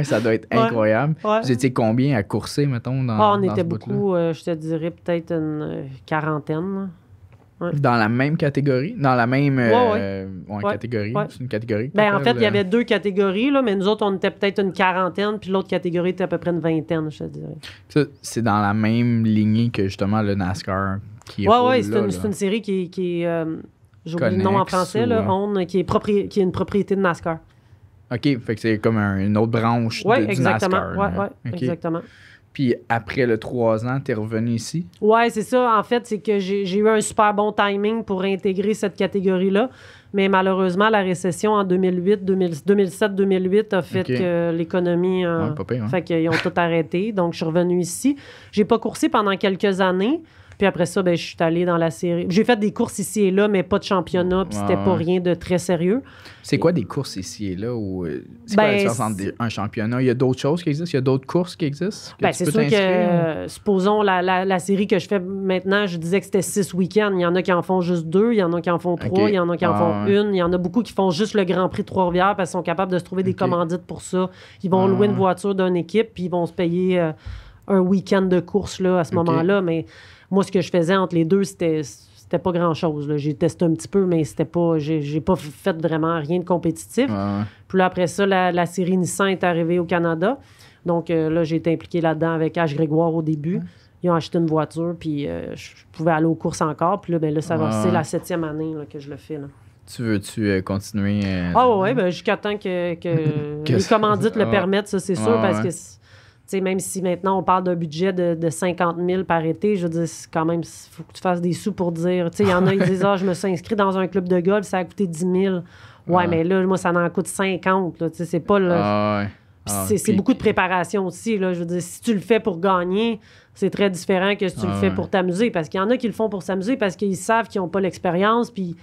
Ça doit être incroyable. Vous étiez combien à courser, mettons, dans on était beaucoup, je te dirais peut-être une quarantaine. Dans la même catégorie? Dans la même catégorie? C'est une catégorie? En fait, il y avait 2 catégories, là, mais nous autres, on était peut-être une quarantaine, puis l'autre catégorie était à peu près une vingtaine, je te dirais. Ça, c'est dans la même lignée que justement le NASCAR qui est c'est une série qui est j'oublie le nom en français, là, qui est une propriété de NASCAR. OK, fait que c'est comme une autre branche du NASCAR. Oui, exactement. Puis après le 3 ans, tu es revenu ici? Oui, c'est ça. En fait, c'est que j'ai eu un super bon timing pour intégrer cette catégorie-là. Mais malheureusement, la récession en 2007-2008 a fait que l'économie... fait qu'ils ont tout arrêté. Donc, je suis revenu ici. J'ai pas coursé pendant quelques années. Puis après ça, je suis allée dans la série. J'ai fait des courses ici et là, mais pas de championnat, puis c'était pas rien de très sérieux. C'est quoi des courses ici et là? C'est quoi la différence entre un championnat? Il y a d'autres choses qui existent? Il y a d'autres courses qui existent? C'est sûr que, supposons, la série que je fais maintenant, je disais que c'était 6 week-ends. Il y en a qui en font juste 2, il y en a qui en font 3, il y en a qui en font 1. Il y en a beaucoup qui font juste le Grand Prix de Trois-Rivières parce qu'ils sont capables de se trouver des commandites pour ça. Ils vont louer une voiture d'une équipe, puis ils vont se payer un week-end de course là, à ce moment-là, mais... Moi, ce que je faisais entre les deux, c'était pas grand-chose. Là. J'ai testé un petit peu, mais c'était pas... J'ai pas fait vraiment rien de compétitif. Puis là, après ça, la série Nissan est arrivée au Canada. Donc là, j'ai été impliqué là-dedans avec H. Grégoire au début. Ils ont acheté une voiture, puis je pouvais aller aux courses encore. Puis là, c'est la 7e année là, que je le fais. Là. Tu veux-tu continuer? Jusqu'à temps que les commandites le permettent, ça, c'est sûr, parce que... Même si maintenant on parle d'un budget de 50 000 par été, je veux dire, c'est quand même, il faut que tu fasses des sous pour dire. Il y en a qui disent je me suis inscrit dans un club de golf, ça a coûté 10 000. Mais là, moi, ça en coûte 50. Là, c'est pas. C'est beaucoup de préparation aussi. Là, je veux dire, si tu le fais pour gagner, c'est très différent que si tu le fais pour t'amuser. Parce qu'il y en a qui le font pour s'amuser parce qu'ils savent qu'ils n'ont pas l'expérience. Puis.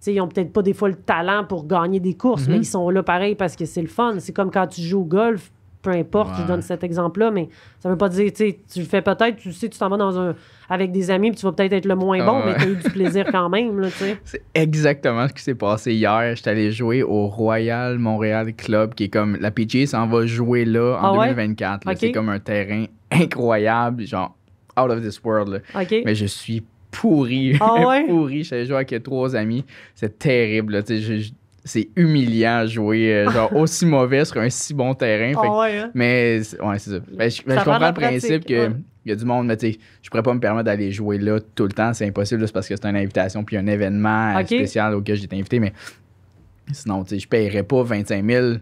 Ils n'ont peut-être pas des fois le talent pour gagner des courses, mais ils sont là pareil parce que c'est le fun. C'est comme quand tu joues au golf. Peu importe, je donne cet exemple-là, mais ça veut pas dire, tu le fais peut-être, tu sais, tu t'en vas avec des amis, puis tu vas peut-être être le moins bon, mais tu as eu du plaisir quand même, là, tu sais. C'est exactement ce qui s'est passé hier. J'étais allé jouer au Royal Montréal Club, qui est comme, la PGA s'en va jouer là en 2024. Là, c'est comme un terrain incroyable, genre out of this world. Là. Mais je suis pourri, pourri. J'allais jouer avec 3 amis. C'est terrible, là, tu sais, c'est humiliant à jouer aussi mauvais sur un si bon terrain. Mais c'est ça. Je comprends le principe qu'il y a du monde, mais tu sais, je pourrais pas me permettre d'aller jouer là tout le temps. C'est impossible juste parce que c'est une invitation puis un événement spécial auquel j'ai été invité. Mais sinon, tu sais, je paierais pas 25 000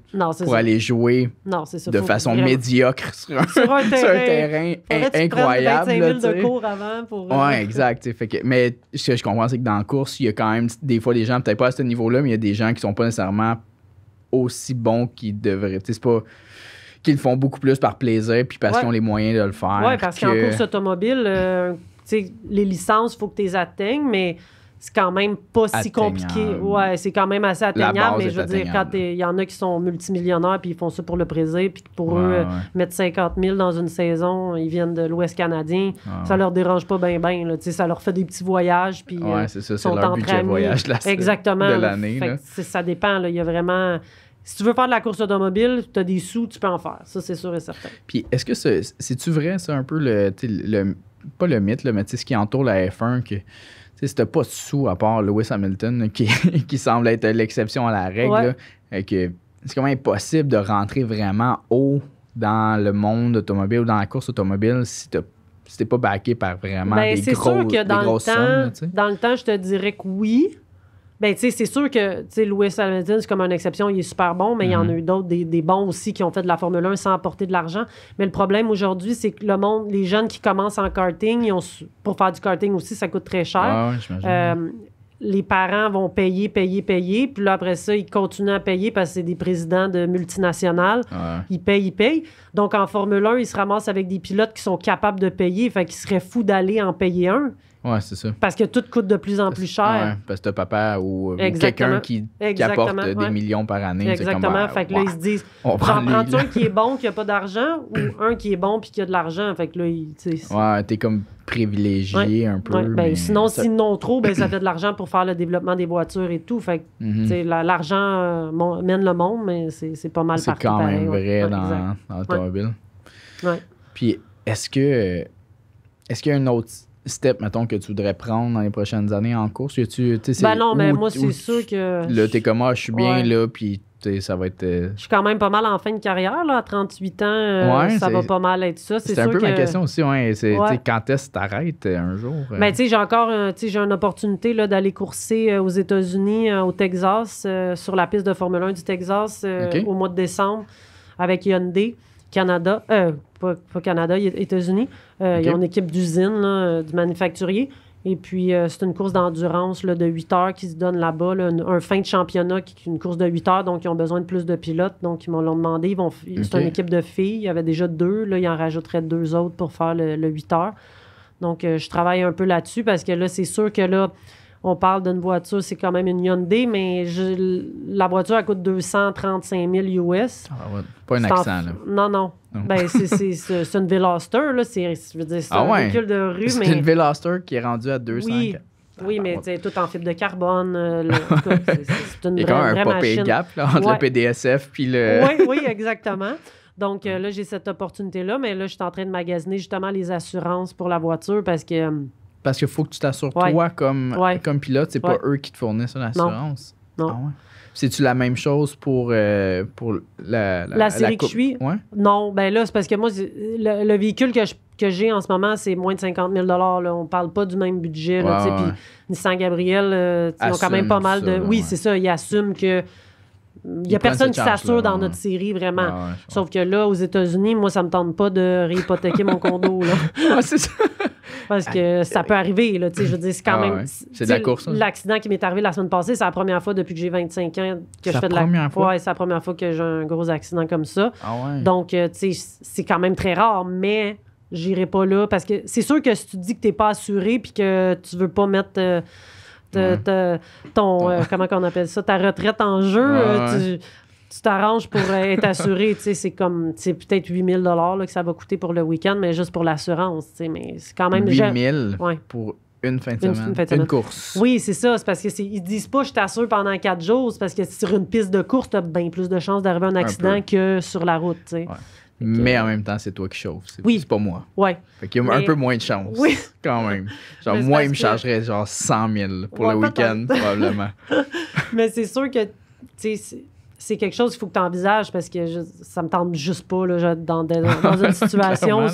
pour aller jouer de façon médiocre sur un terrain incroyable. 25 000 de cours avant pour... exact. Mais ce que je comprends, c'est que dans la course, il y a quand même des fois des gens, peut-être pas à ce niveau-là, mais il y a des gens qui sont pas nécessairement aussi bons qu'ils devraient. C'est pas qu'ils le font beaucoup plus par plaisir puis parce qu'ils ont les moyens de le faire. Oui, parce qu'en course automobile, les licences, il faut que tu les atteignes, mais... C'est quand même pas si compliqué. Ouais, c'est quand même assez atteignable, mais je veux dire, quand il y en a qui sont multimillionnaires puis ils font ça pour le plaisir, puis pour eux, mettre 50 000 dans une saison, ils viennent de l'Ouest canadien, ça leur dérange pas bien, ça leur fait des petits voyages, puis c'est ça, c'est leur budget voyage de l'année. Ça dépend, là, il y a vraiment... Si tu veux faire de la course automobile, tu as des sous, tu peux en faire. Ça, c'est sûr et certain. Puis est-ce que c'est-tu vrai, ça, un peu pas le mythe, là, mais ce qui entoure la F1, que si t'as pas de sous à part Lewis Hamilton qui semble être l'exception à la règle, que c'est quand même impossible de rentrer vraiment haut dans le monde automobile ou dans la course automobile si t'es pas backé par vraiment des grosses sommes. Dans le temps, je te dirais que oui. Ben, tu sais, c'est sûr que Lewis Hamilton, c'est comme une exception, il est super bon, mais il y en a eu d'autres, des bons aussi, qui ont fait de la Formule 1 sans apporter de l'argent. Mais le problème aujourd'hui, c'est que les jeunes qui commencent en karting, pour faire du karting aussi, ça coûte très cher. Ouais, j'imagine. Les parents vont payer, puis là, après ça, ils continuent à payer parce que c'est des présidents de multinationales. Ouais. Ils payent. Donc, en Formule 1, ils se ramassent avec des pilotes qui sont capables de payer. Fait qu'ils seraient fous d'aller en payer un. Ouais, c'est ça. Parce que tout coûte de plus en plus cher. Ouais, parce que t'as papa ou quelqu'un qui apporte des millions par année. Exactement. Fait que là, ils se disent, j'en prends-tu un qui est bon, qui a pas d'argent, ou un qui est bon puis qui a de l'argent? Fait que là, ouais, t'es comme privilégié un peu. Ouais. Ben, mais sinon, s'ils n'ont trop, ben, ça fait de l'argent pour faire le développement des voitures et tout. Fait que l'argent mène le monde, mais c'est pas mal partout. C'est quand même vrai dans l'automobile. Ouais. Puis, est-ce qu'il y a un autre step, mettons, que tu voudrais prendre dans les prochaines années en course? Ben non, mais moi, c'est sûr que... Là, t'es comme, je suis bien là, puis ça va être... Je suis quand même pas mal en fin de carrière, là, à 38 ans, ça va pas mal être ça. C'est un peu ma question aussi, quand est-ce que t'arrêtes un jour? Ben, tu sais, j'ai encore j'ai une opportunité là, d'aller courser aux États-Unis, au Texas, sur la piste de Formule 1 du Texas, au mois de décembre, avec Hyundai, Canada, pas Canada, États-Unis. Ils ont une équipe d'usine, du manufacturier. Et puis, c'est une course d'endurance de 8 heures qui se donne là-bas, un fin de championnat qui est une course de 8 heures, donc ils ont besoin de plus de pilotes. Donc, ils m'ont demandé. C'est une équipe de filles. Il y avait déjà 2. Là, ils en rajouteraient 2 autres pour faire le 8 heures. Donc, je travaille un peu là-dessus parce que là, c'est sûr que là, on parle d'une voiture, c'est quand même une Hyundai, mais la voiture, elle coûte 235 000 US. Ah ouais, pas un accent, là. Non. Ben, c'est une Veloster, là. C'est un véhicule de rue, c'est une Veloster qui est rendue à 200. Oui, mais tu sais, tout en fibre de carbone. C'est une Il y a quand même un pas pay gap entre le PDSF puis le... Oui, exactement. Donc là, j'ai cette opportunité-là, mais là, je suis en train de magasiner justement les assurances pour la voiture parce que... Parce qu'il faut que tu t'assures, toi, comme pilote, c'est pas eux qui te fournissent l'assurance. Non. Ah ouais. C'est-tu la même chose pour la série que je suis? Ouais? Non, ben là, c'est parce que moi, le véhicule que j'ai en ce moment, c'est moins de 50 000 là. On parle pas du même budget. Puis Nissan Gabriel, ils ont quand même pas mal de... Oui, c'est ça. Ils assument que... Il n'y a personne qui s'assure dans notre série, vraiment. Sauf que là, aux États-Unis, moi, ça me tente pas de réhypothéquer mon condo, là. C'est ça. Parce que ça peut arriver, là. Je veux dire, c'est quand même... Ouais. C'est de la course, hein? L'accident qui m'est arrivé la semaine passée, c'est la première fois depuis que j'ai 25 ans que je fais de la... première fois? Ouais, c'est la première fois que j'ai un gros accident comme ça. Ah ouais. Donc, tu sais, c'est quand même très rare, mais j'irai pas là. Parce que c'est sûr que si tu te dis que t'es pas assuré puis que tu veux pas mettre... comment on appelle ça, ta retraite en jeu, tu t'arranges pour être assuré. C'est peut-être 8 000 là, que ça va coûter pour le week-end, mais juste pour l'assurance. Mais c'est quand même... 8 000 pour une fin de semaine. Une course. Oui, c'est ça. C'est parce qu'ils disent pas je t'assure pendant 4 jours. C'est parce que sur une piste de course, tu as bien plus de chances d'arriver à un accident que sur la route. Ouais. Mais en même temps, c'est toi qui chauffes. C'est pas moi. Ouais. Fait qu'il y a un peu moins de chance. Oui. Quand même. Genre, moi, il me chargerait genre 100 000 pour le week-end, probablement. Mais c'est sûr que, c'est quelque chose qu'il faut que tu envisages parce que ça me tente juste pas là, dans une situation où...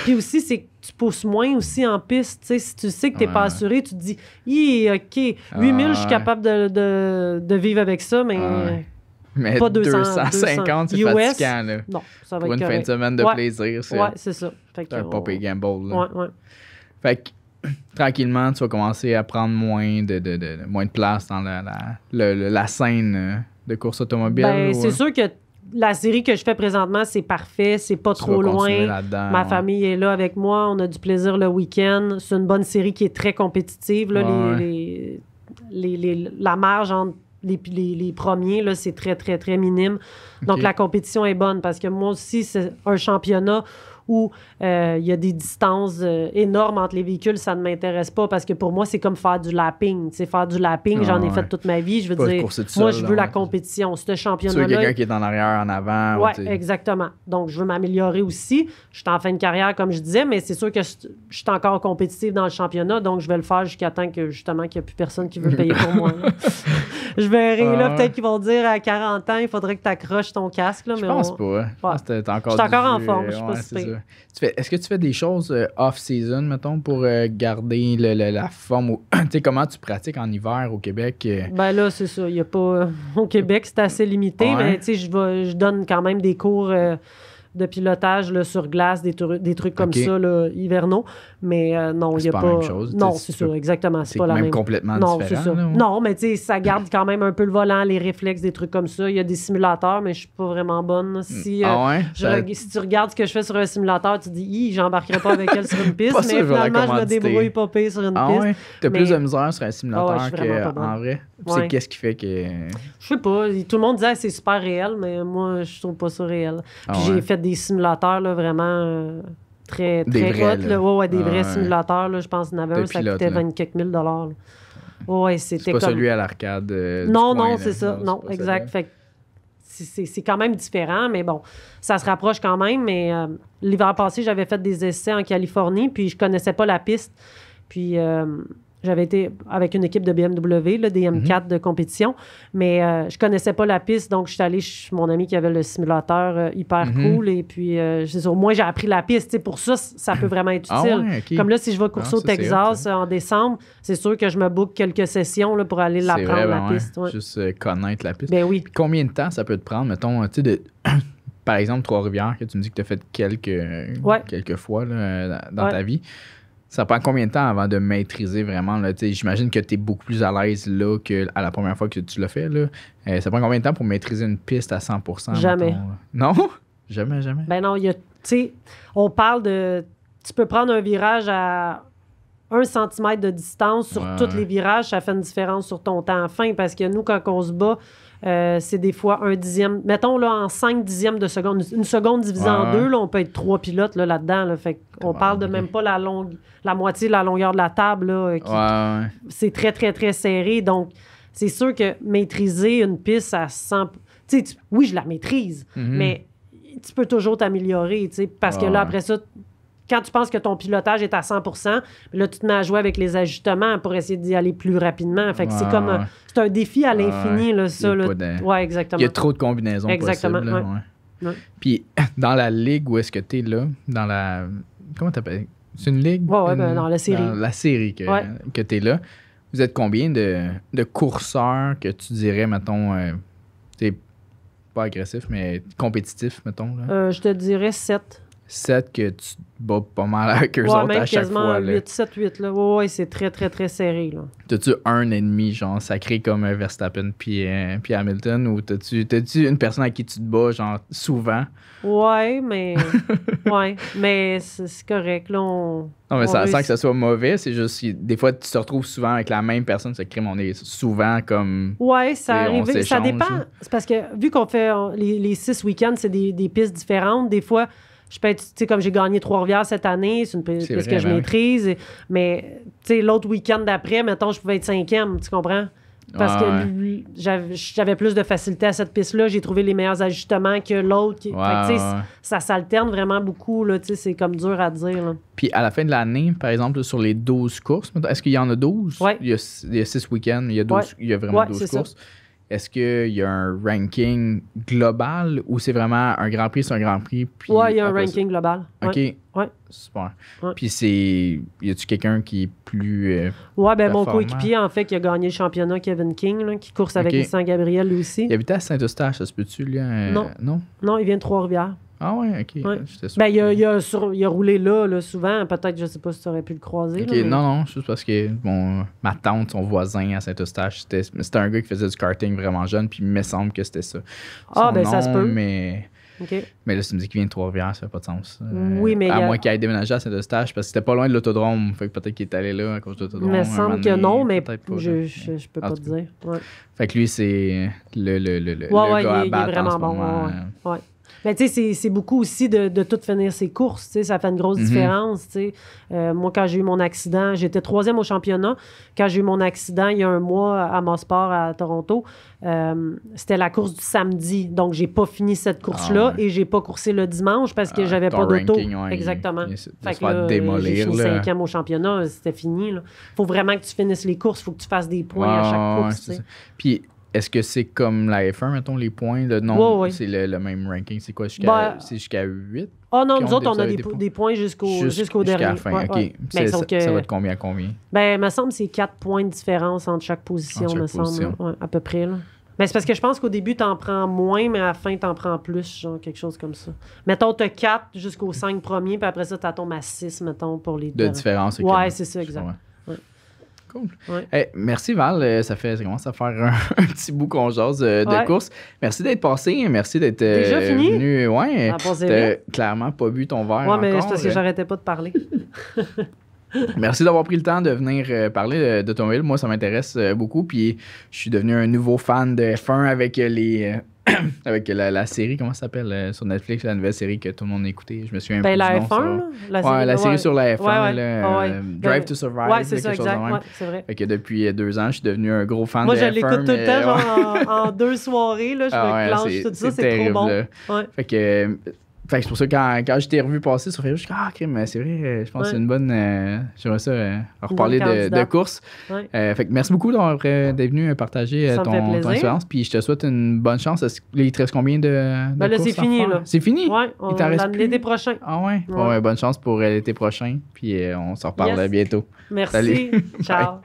Puis aussi, c'est que tu pousses moins aussi en piste. Si tu sais que tu n'es pas assuré, tu te dis « OK, 8 000, je suis capable de vivre avec ça, mais... Mais pas 250, c'est fatigant, là. Non, ça va pour être une fin de semaine de plaisir, c'est... Ouais, c'est ça. C'est un pop et gamble, là. Ouais. Fait que, tranquillement, tu vas commencer à prendre moins de place dans la scène de course automobile. Ben, c'est sûr que la série que je fais présentement, c'est parfait, c'est pas trop loin. Ma famille est là avec moi, on a du plaisir le week-end. C'est une bonne série qui est très compétitive, là. La marge entre les premiers, là, c'est très, très, très minime. Donc, la compétition est bonne parce que moi aussi, c'est un championnat où il y a des distances énormes entre les véhicules, ça ne m'intéresse pas parce que pour moi, c'est comme faire du lapping. Tu sais, faire du lapping, j'en ai fait toute ma vie. Je veux dire, moi, je veux la compétition. Ce championnat-là... Tu veux quelqu'un qui est en arrière, en avant. Oui, exactement. Donc, je veux m'améliorer aussi. Je suis en fin de carrière, comme je disais, mais c'est sûr que je suis encore compétitive dans le championnat, donc je vais le faire jusqu'à temps que, justement, qu'il n'y a plus personne qui veut payer pour moi. Je verrai, là, peut-être qu'ils vont dire à 40 ans, il faudrait que tu accroches ton casque. Là, je pense pas. Je pense que t'es encore... Je suis encore en forme, je sais pas si Est-ce que tu fais des choses off-season, mettons, pour garder la forme? Tu sais, comment tu pratiques en hiver au Québec? Ben là, c'est ça. Il y a pas... Au Québec, c'est assez limité, mais tu sais, je donne quand même des cours... de pilotage là, sur glace, des trucs comme ça, là, hivernaux. Mais non, il n'y a pas... C'est pas la même chose. Non, c'est ça, exactement. C'est pas la même... complètement non, différent. C'est ça. Là, non, mais tu sais, ça garde quand même un peu le volant, les réflexes, des trucs comme ça. Il y a des simulateurs, mais je suis pas vraiment bonne. Si, si tu regardes ce que je fais sur un simulateur, tu dis, j'embarquerai pas avec elle sur une piste, mais finalement, je me débrouille pas pire sur une piste. Ouais. T'as plus de misère sur un simulateur qu'en vrai. Ouais. Qu'est-ce qui fait que... Je sais pas. Tout le monde disait que c'est super réel, mais moi, je trouve pas ça réel. Puis j'ai fait des simulateurs là, vraiment très hot. Des vrais simulateurs. Là, je pense qu'il y en avait un, ça coûtait 20 quelques $. Ouais, c'était c'est pas celui à l'arcade. Non, c'est ça. Non, exact. Fait c'est quand même différent, mais bon, ça se rapproche quand même. Mais l'hiver passé, j'avais fait des essais en Californie, puis je connaissais pas la piste. Puis... j'avais été avec une équipe de BMW, là, des M4 de compétition, mais je connaissais pas la piste, donc je suis allée chez mon ami qui avait le simulateur hyper cool, et puis au moins j'ai appris la piste. Pour ça, ça peut vraiment être utile. Comme là, si je vais courser au Texas en décembre, c'est sûr que je me book quelques sessions là, pour aller l'apprendre, la piste. Ouais. Juste connaître la piste. Ben oui. Puis combien de temps ça peut te prendre, mettons, tu sais, par exemple, Trois-Rivières, que tu me dis que tu as fait quelques fois là, dans ta vie. Ça prend combien de temps avant de maîtriser vraiment? Là? J'imagine que tu es beaucoup plus à l'aise là qu'à la première fois que tu l'as fait. Là. Ça prend combien de temps pour maîtriser une piste à 100%? Jamais. Mettons, non? Jamais? Ben non, on parle de... Tu peux prendre un virage à 1 centimètre de distance sur tous les virages, ça fait une différence sur ton temps à fin, parce que nous, quand on se bat, c'est des fois 1 dixième. Mettons, là, en 5 dixièmes de seconde. Une seconde divisée en 2, là, on peut être 3 pilotes là-dedans. Là, fait qu'on parle de même pas la moitié de la longueur de la table. Là, c'est très, très, très serré. Donc, c'est sûr que maîtriser une piste à 100... oui, je la maîtrise, mais tu peux toujours t'améliorer, parce que là, après ça... Quand tu penses que ton pilotage est à 100%, là, tu te mets à jouer avec les ajustements pour essayer d'y aller plus rapidement. Fait que c'est comme c'est un défi à l'infini, là, ça. Ouais, exactement. Il y a trop de combinaisons possibles. Là, Puis, dans la ligue où est-ce que tu es là, dans la... Comment t'appelles? C'est une ligue? Oui, dans la série. Dans la série que tu es là. Vous êtes combien de courseurs que tu dirais, mettons, t'es pas agressif, mais compétitif, mettons? Là? Je te dirais 7. 7 que tu bats pas mal avec eux autres à chaque fois. 8, 7, 8. Là. Ouais, c'est très, très, très serré. Là. T'as-tu un ennemi, genre, sacré comme Verstappen puis Hamilton, ou t'as-tu une personne à qui tu te bats, genre, souvent? Ouais, mais c'est correct. Là, non, mais sans que ça soit mauvais, c'est juste des fois, tu te retrouves souvent avec la même personne, c'est crime, on est souvent comme... Ouais, ça arrive. Ça dépend. C'est parce que, vu qu'on fait les 6 week-ends, c'est des pistes différentes, des fois... Je peux être, tu sais, comme j'ai gagné Trois-Rivières cette année, c'est une piste que je maîtrise. Mais, tu sais, l'autre week-end d'après, mettons, je pouvais être 5e, tu comprends? Parce que j'avais plus de facilité à cette piste-là. J'ai trouvé les meilleurs ajustements que l'autre. Ça s'alterne vraiment beaucoup, là. Tu sais, c'est comme dur à dire, là. Puis, à la fin de l'année, par exemple, sur les 12 courses, est-ce qu'il y en a 12? Oui. Il y a 6 week-ends, il y a vraiment 12 courses. Ça. Est-ce qu'il y a un ranking global ou c'est vraiment un Grand Prix, c'est un Grand Prix? Oui, il y a un ranking global. OK. Ouais. Super. Ouais. Puis y a-tu quelqu'un qui est plus. Mon coéquipier, en fait, qui a gagné le championnat, Kevin King, là, qui course avec Nissan Gabriel lui aussi. Il habitait à Saint-Eustache, ça se peut-tu, lui? Non, il vient de Trois-Rivières. Ah ouais, OK. Ouais. Il a roulé là, souvent. Peut-être, je sais pas si tu aurais pu le croiser. OK, là, mais... non, juste parce que ma tante, son voisin à Saint-Eustache, c'était un gars qui faisait du karting vraiment jeune, puis il me semble que c'était ça. Ça se peut. Mais... Okay. Mais là, si tu me dis qu'il vient de Trois-Rivières, ça n'a pas de sens. Oui, mais à moins qu'il aille déménager à Saint-Eustache, parce que c'était pas loin de l'autodrome. Fait que peut-être qu'il est allé là à cause de l'autodrome. Il me semble que non, mais je peux pas te dire. Ouais. Fait que lui, c'est le gars à battre. Il est vraiment bon. Ouais. Mais tu sais, c'est beaucoup aussi de tout finir ses courses. Tu sais, ça fait une grosse différence. Tu sais. Moi, quand j'ai eu mon accident, j'étais 3e au championnat. Quand j'ai eu mon accident, il y a un mois à Mosport, à Toronto, c'était la course du samedi. Donc, j'ai pas fini cette course-là et j'ai pas coursé le dimanche parce que j'avais pas d'auto. Exactement. Fait que là, j'ai fini 5e au championnat, c'était fini. Il faut vraiment que tu finisses les courses. Il faut que tu fasses des points à chaque course. Puis, est-ce que c'est comme la F1, mettons, les points? Non, c'est le même ranking. C'est quoi? C'est jusqu'à 8? Ah non, nous autres, on a des points jusqu'au dernier. Jusqu'à la fin, OK. Ça va de combien à combien? Ben, il me semble que c'est 4 points de différence entre chaque position, semble. Ouais, à peu près, là. Mais c'est parce que je pense qu'au début, t'en prends moins, mais à la fin, t'en prends plus, genre quelque chose comme ça. Mettons, t'as 4 jusqu'aux 5 premiers, puis après ça, t'en tombes à 6, mettons, pour les deux. De différence. Ouais, c'est ça, exact. Ouais. Cool. Ouais. Hey, merci Val, ça commence à faire un petit bout qu'on jase de course. Merci d'être passé, merci d'être venu. Ouais, t'as clairement pas bu ton verre encore. Ouais, mais c'est parce que j'arrêtais pas de parler. Merci d'avoir pris le temps de venir parler d'automobile. Moi, ça m'intéresse beaucoup. Puis, je suis devenu un nouveau fan de F1 avec avec la série, comment ça s'appelle sur Netflix, la nouvelle série que tout le monde a écoutée. Je me souviens un peu la du nom, F1, la série sur la F1, Drive to Survive. Ouais, c'est ça, exact. Ouais, c'est vrai. Fait que depuis 2 ans, je suis devenu un gros fan de F1. Moi, je l'écoute tout le temps, genre en 2 soirées. Là, je me clenche tout ça, c'est terrible, trop bon. Fait que c'est pour ça que quand je t'ai revu passer sur Facebook, je suis crime, c'est vrai, je pense que c'est une bonne... j'aimerais ça reparler de course. Fait que merci beaucoup d'être venu partager ton expérience. Puis je te souhaite une bonne chance. Il te reste combien de là, c'est fini, là. C'est fini? Oui, il t'en reste plus? L'été prochain. Ah ouais? Bonne chance pour l'été prochain. Puis on se reparle bientôt. Merci. Ciao.